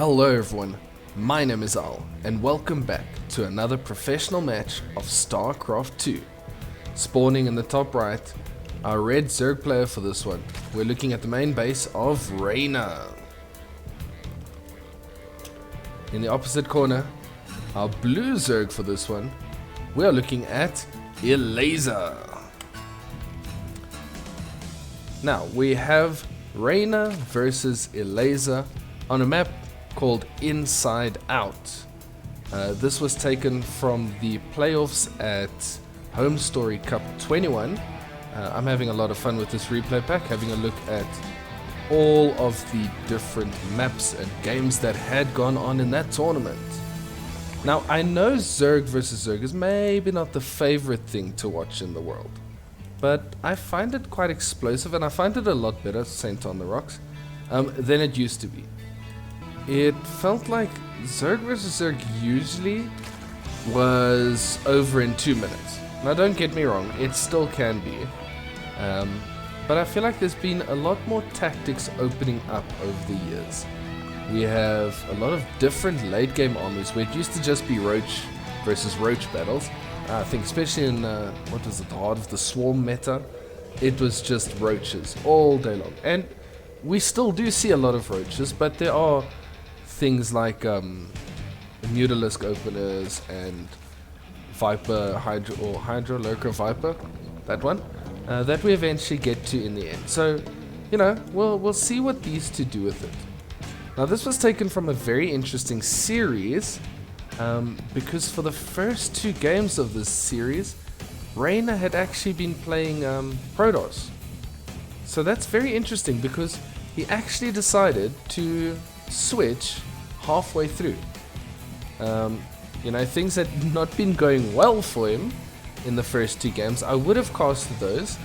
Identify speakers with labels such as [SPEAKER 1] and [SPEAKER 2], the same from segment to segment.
[SPEAKER 1] Hello everyone, my name is Al, and welcome back to another professional match of StarCraft 2. Spawning in the top right, our red Zerg player for this one. We're looking at the main base of Reynor. In the opposite corner, our blue Zerg for this one, we are looking at Elazer. Now, we have Reynor versus Elazer on a map called Inside Out. This was taken from the playoffs at HomeStory Cup XXI. I'm having a lot of fun with this replay pack, having a look at all of the different maps and games that had gone on in that tournament. Now, I know Zerg versus Zerg is maybe not the favorite thing to watch in the world, but I find it quite explosive, and I find it a lot better, Saint on the Rocks, than it used to be. It felt like Zerg vs Zerg usually was over in 2 minutes. Now don't get me wrong, it still can be. But I feel like there's been a lot more tactics opening up over the years. We have a lot of different late game armies where it used to just be Roach versus Roach battles. I think especially in, what was it, the Heart of the Swarm meta, it was just Roaches all day long. And we still do see a lot of Roaches, but there are things like Mutalisk openers and Viper, Hydra Lurker Viper, that one, that we eventually get to in the end. So, you know, we'll see what these two do with it. Now, this was taken from a very interesting series, because for the first 2 games of this series, Reynor had actually been playing Protoss. So that's very interesting because he actually decided to switch halfway through. You know, things had not been going well for him in the first 2 games. I would have casted those,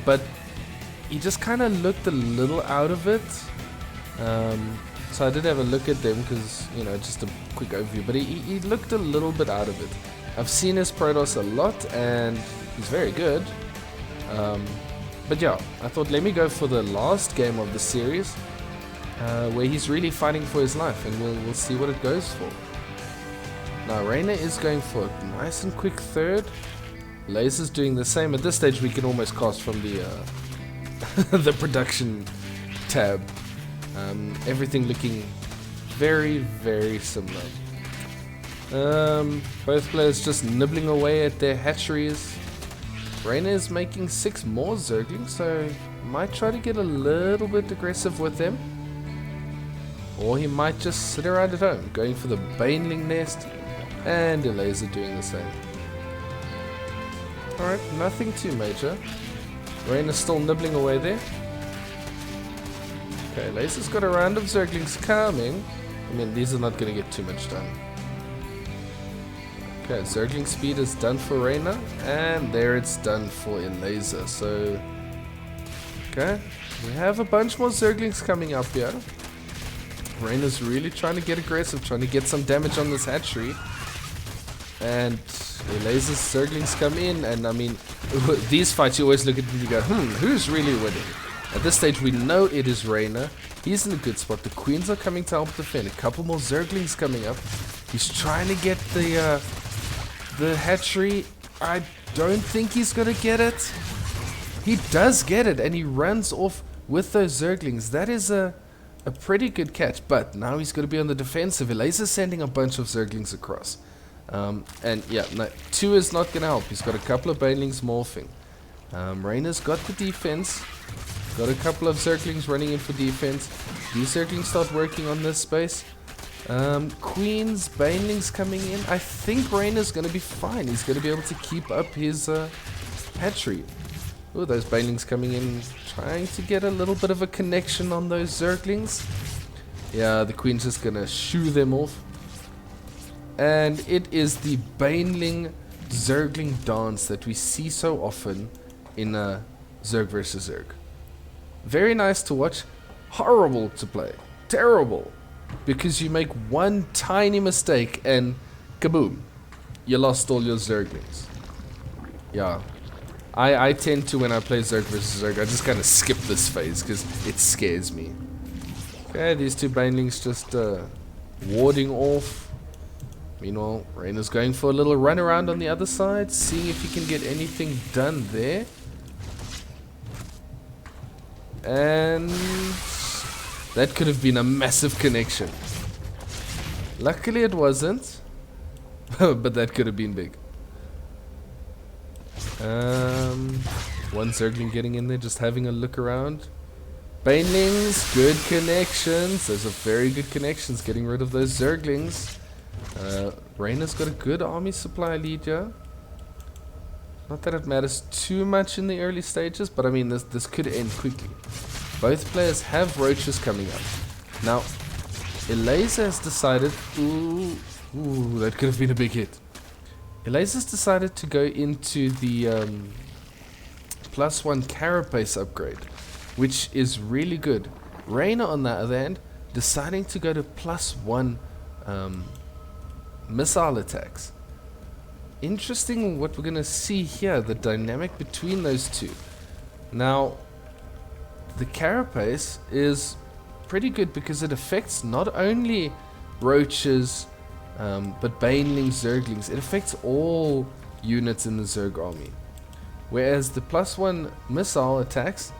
[SPEAKER 1] but he just kind of looked a little out of it. So I did have a look at them because, you know, just a quick overview, but he looked a little bit out of it. I've seen his Protoss a lot and he's very good. But yeah, I thought let me go for the last game of the series, where he's really fighting for his life, and we'll see what it goes for. Now, Reynor is going for a nice and quick third. Lazer's doing the same. At this stage, we can almost cast from the the production tab. Everything looking very, very similar. Both players just nibbling away at their hatcheries. Reynor is making 6 more Zerglings, so might try to get a little bit aggressive with them. Or he might just sit around at home, going for the Baneling nest, and Elazer doing the same. Alright, nothing too major. Reynor's still nibbling away there. Okay, Elazer's got a round of Zerglings coming. I mean, these are not going to get too much done. Okay, Zergling speed is done for Reynor, and there it's done for Elazer. So, okay, we have a bunch more Zerglings coming up here. Reynor's really trying to get aggressive, trying to get some damage on this hatchery. And Elazer's Zerglings come in, and I mean, these fights you always look at and you go, who's really winning? At this stage we know it is Reynor. He's in a good spot. The Queens are coming to help defend. A couple more Zerglings coming up. He's trying to get the hatchery. I don't think he's gonna get it. He does get it, and he runs off with those Zerglings. That is a pretty good catch, but now he's going to be on the defensive. Elazer's sending a bunch of Zerglings across. And yeah, no, 2 is not going to help. He's got a couple of Banelings morphing. Reynor's got the defense. Got a couple of Zerglings running in for defense. These Zerglings start working on this space. Queens, Banelings coming in. I think Reynor's going to be fine. He's going to be able to keep up his hatchery. Oh, those Banelings coming in, trying to get a little bit of a connection on those Zerglings. Yeah, the Queen's just gonna shoo them off. And it is the Baneling Zergling dance that we see so often in Zerg vs Zerg. Very nice to watch, horrible to play, terrible, because you make one tiny mistake and kaboom, you lost all your Zerglings. Yeah. I tend to, when I play Zerg vs Zerg, I just kind of skip this phase because it scares me. Okay, these two banelings just warding off. Meanwhile, Reynor's going for a little run around on the other side, seeing if he can get anything done there. And that could have been a massive connection. Luckily it wasn't, but that could have been big. One Zergling getting in there, just having a look around. Banelings, good connections. Those are very good connections, getting rid of those Zerglings. Reynor's got a good army supply lead here. Not that it matters too much in the early stages, but I mean this could end quickly. Both players have roaches coming up. Now, Elazer has decided... Ooh, that could have been a big hit. Elazer's decided to go into the +1 carapace upgrade, which is really good. Reynor, on the other hand, deciding to go to +1 missile attacks. Interesting what we're going to see here, the dynamic between those two. Now, the carapace is pretty good because it affects not only roaches, but banelings, zerglings. It affects all units in the Zerg army. Whereas the +1 missile attacks,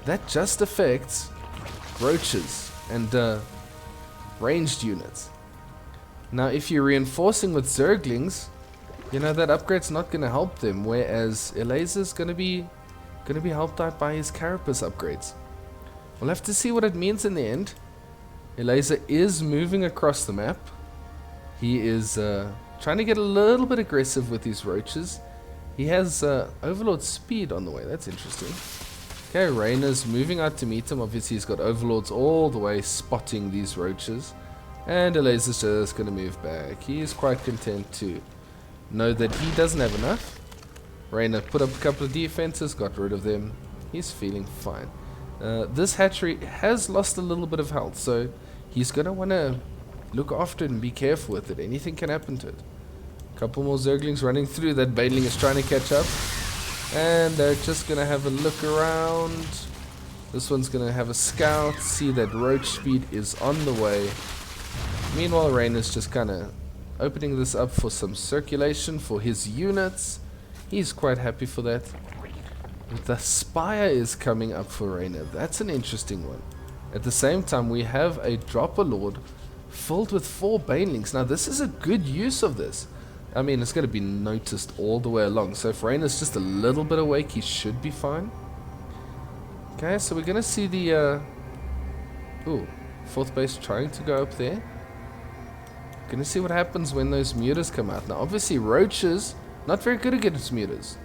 [SPEAKER 1] that just affects roaches and ranged units. Now, if you're reinforcing with zerglings, you know that upgrade's not going to help them. Whereas Elazer's going to be helped out by his carapace upgrades. We'll have to see what it means in the end. Elazer is moving across the map. He is trying to get a little bit aggressive with his roaches. He has Overlord speed on the way. That's interesting. Okay, Reynor's moving out to meet him. Obviously, he's got Overlords all the way spotting these roaches. And Elazer's just going to move back. He is quite content to know that he doesn't have enough. Reynor put up a couple of defenses, got rid of them. He's feeling fine. This hatchery has lost a little bit of health, so he's going to want to look after it and be careful with it. Anything can happen to it. A couple more Zerglings running through. That Baneling is trying to catch up. And they're just going to have a look around. This one's going to have a scout, see that roach speed is on the way. Meanwhile, Reynor's just kind of opening this up for some circulation for his units. He's quite happy for that. The Spire is coming up for Reynor. That's an interesting one. At the same time, we have a Dropper Lord filled with 4 Banelings. Now, this is a good use of this. I mean, it's going to be noticed all the way along. So if Reynor's just a little bit awake, he should be fine. Okay, so we're going to see the... Ooh, 4th base trying to go up there. Going to see what happens when those mutas come out. Now, obviously, roaches, not very good against mutas.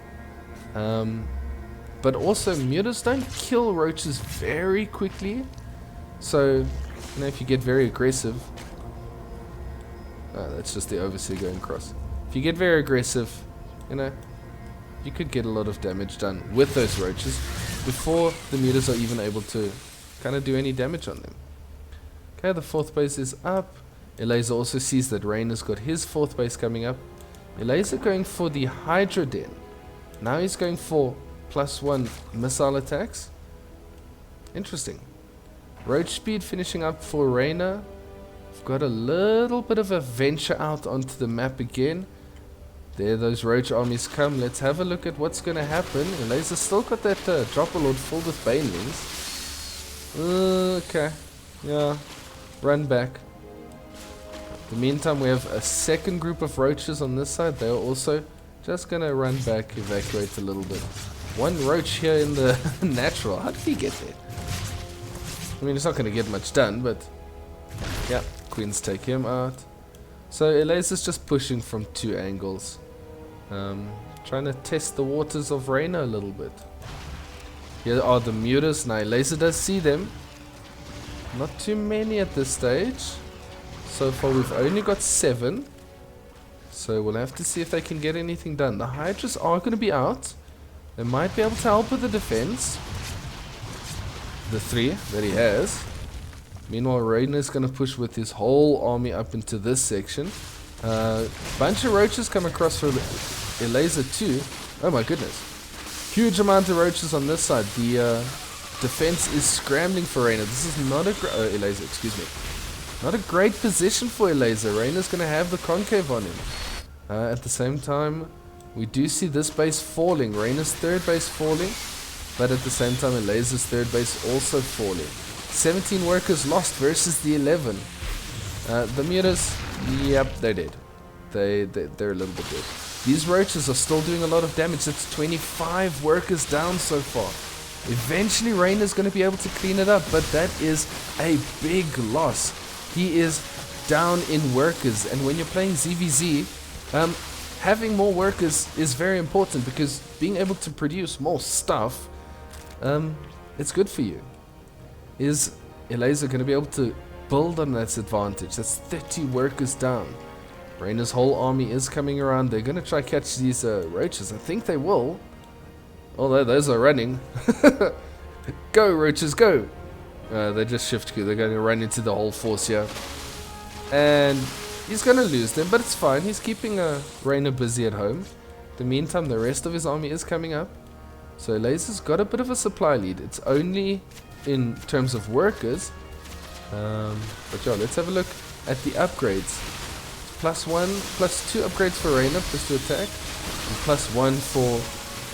[SPEAKER 1] But also, mutas don't kill roaches very quickly. So, you know, if you get very aggressive... that's just the Overseer going across. If you get very aggressive, you know, you could get a lot of damage done with those roaches before the mutas are even able to kind of do any damage on them. Okay, the 4th base is up. Elazer also sees that Reynor's got his 4th base coming up. Elazer going for the Hydra Den. Now he's going for +1 missile attacks. Interesting. Roach speed finishing up for Reynor. We've got a little bit of a venture out onto the map again. There those roach armies come. Let's have a look at what's going to happen. Elazer's still got that Dropper Lord filled with Banelings. Okay. Yeah. Run back. In the meantime, we have a second group of roaches on this side. They're also just going to run back, evacuate a little bit. One roach here in the natural. How did he get there? I mean, it's not going to get much done, but... yeah, Queens take him out. So Elazer's just pushing from 2 angles. Trying to test the waters of Reynor a little bit. Here are the mutas. Now Elazer does see them. Not too many at this stage. So far we've only got 7. So we'll have to see if they can get anything done. The Hydras are going to be out. They might be able to help with the defense. The 3 that he has. Meanwhile, Reynor's going to push with his whole army up into this section. Bunch of roaches come across for Elazer too. Oh my goodness. Huge amount of roaches on this side. The defense is scrambling for Reynor. This is not a Elazer, excuse me. Not a great position for Elazer. Reynor's going to have the concave on him. At the same time, we do see this base falling. Reynor's third base falling. But at the same time, Elazer's third base also falling. 17 workers lost versus the 11. The mutas, yep, they're dead. They're a little bit dead. These roaches are still doing a lot of damage. It's 25 workers down so far. Eventually, Reynor's going to be able to clean it up, but that is a big loss. He is down in workers, and when you're playing ZVZ, having more workers is very important because being able to produce more stuff, it's good for you. Is Elazer going to be able to build on that advantage? That's 30 workers down. Reynor's whole army is coming around. They're going to try catch these roaches. I think they will. Although those are running. Go, roaches, go! They just shift queue. They're going to run into the whole force here. And he's going to lose them, but it's fine. He's keeping Reynor busy at home. In the meantime, the rest of his army is coming up. So Elazer's got a bit of a supply lead. It's only in terms of workers. But yeah, let's have a look at the upgrades. +1, +2 upgrades for Reynor, +2 attack, and +1 for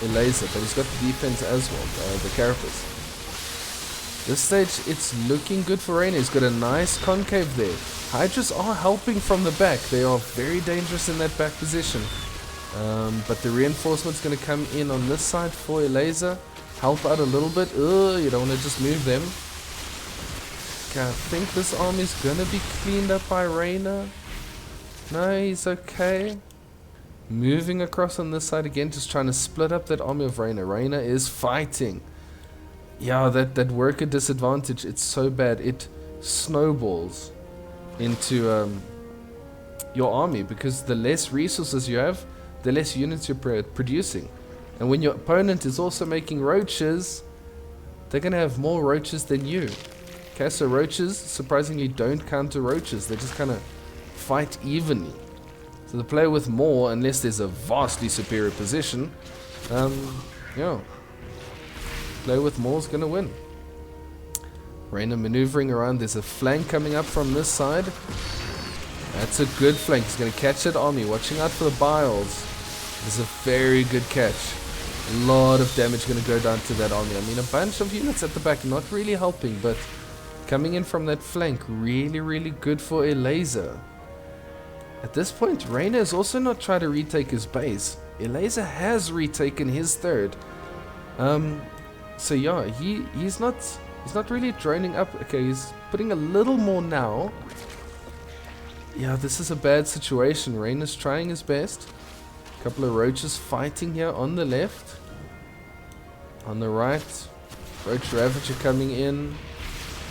[SPEAKER 1] Elazer, but he's got the defense as well, the carapace. This stage, it's looking good for Reynor. He's got a nice concave there. Hydras are helping from the back. They are very dangerous in that back position. But the reinforcement's going to come in on this side for Elazer. Help out a little bit. You don't want to just move them. Okay, I think this army's going to be cleaned up by Reynor. No, he's okay. Moving across on this side again, just trying to split up that army of Reynor. Reynor is fighting. Yeah, that worker disadvantage, it's so bad. It snowballs into your army because the less resources you have, the less units you're producing. And when your opponent is also making roaches, they're going to have more roaches than you. Okay, so roaches surprisingly don't counter roaches. They just kind of fight evenly. So the player with more, unless there's a vastly superior position, yeah, player with more is going to win. Reynor maneuvering around. There's a flank coming up from this side. That's a good flank. He's going to catch that army. Watching out for the biles. This is a very good catch. A lot of damage going to go down to that army. I mean, a bunch of units at the back, not really helping, but coming in from that flank, really, really good for Elazer. At this point, Reynor is also not trying to retake his base. Elazer has retaken his third. So yeah, he's not really droning up. Okay, he's putting a little more now. Yeah, this is a bad situation. Reynor's trying his best. A couple of roaches fighting here on the left. On the right, Roach Ravager coming in.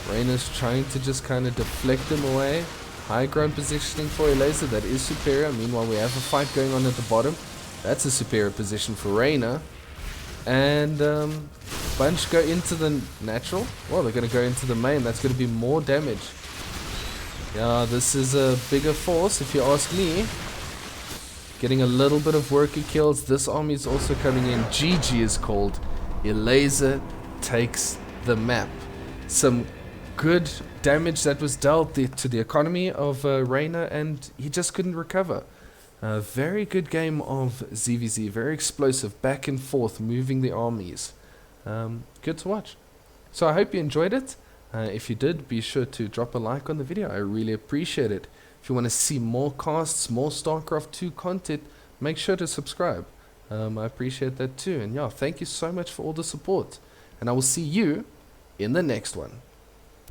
[SPEAKER 1] Reynor's trying to just kind of deflect them away. High ground positioning for Elazer, that is superior. Meanwhile, we have a fight going on at the bottom. That's a superior position for Reynor. And bunch go into the natural. Well, they're going to go into the main. That's going to be more damage. Yeah, this is a bigger force, if you ask me. Getting a little bit of worker kills. This army is also coming in. GG is called. Elazer takes the map. Some good damage that was dealt to the economy of Reynor, and he just couldn't recover. Very good game of ZVZ. Very explosive, back and forth, moving the armies. Good to watch. So I hope you enjoyed it. If you did, be sure to drop a like on the video. I really appreciate it. If you want to see more casts, more StarCraft 2 content, make sure to subscribe. I appreciate that too. And yeah, thank you so much for all the support. And I will see you in the next one.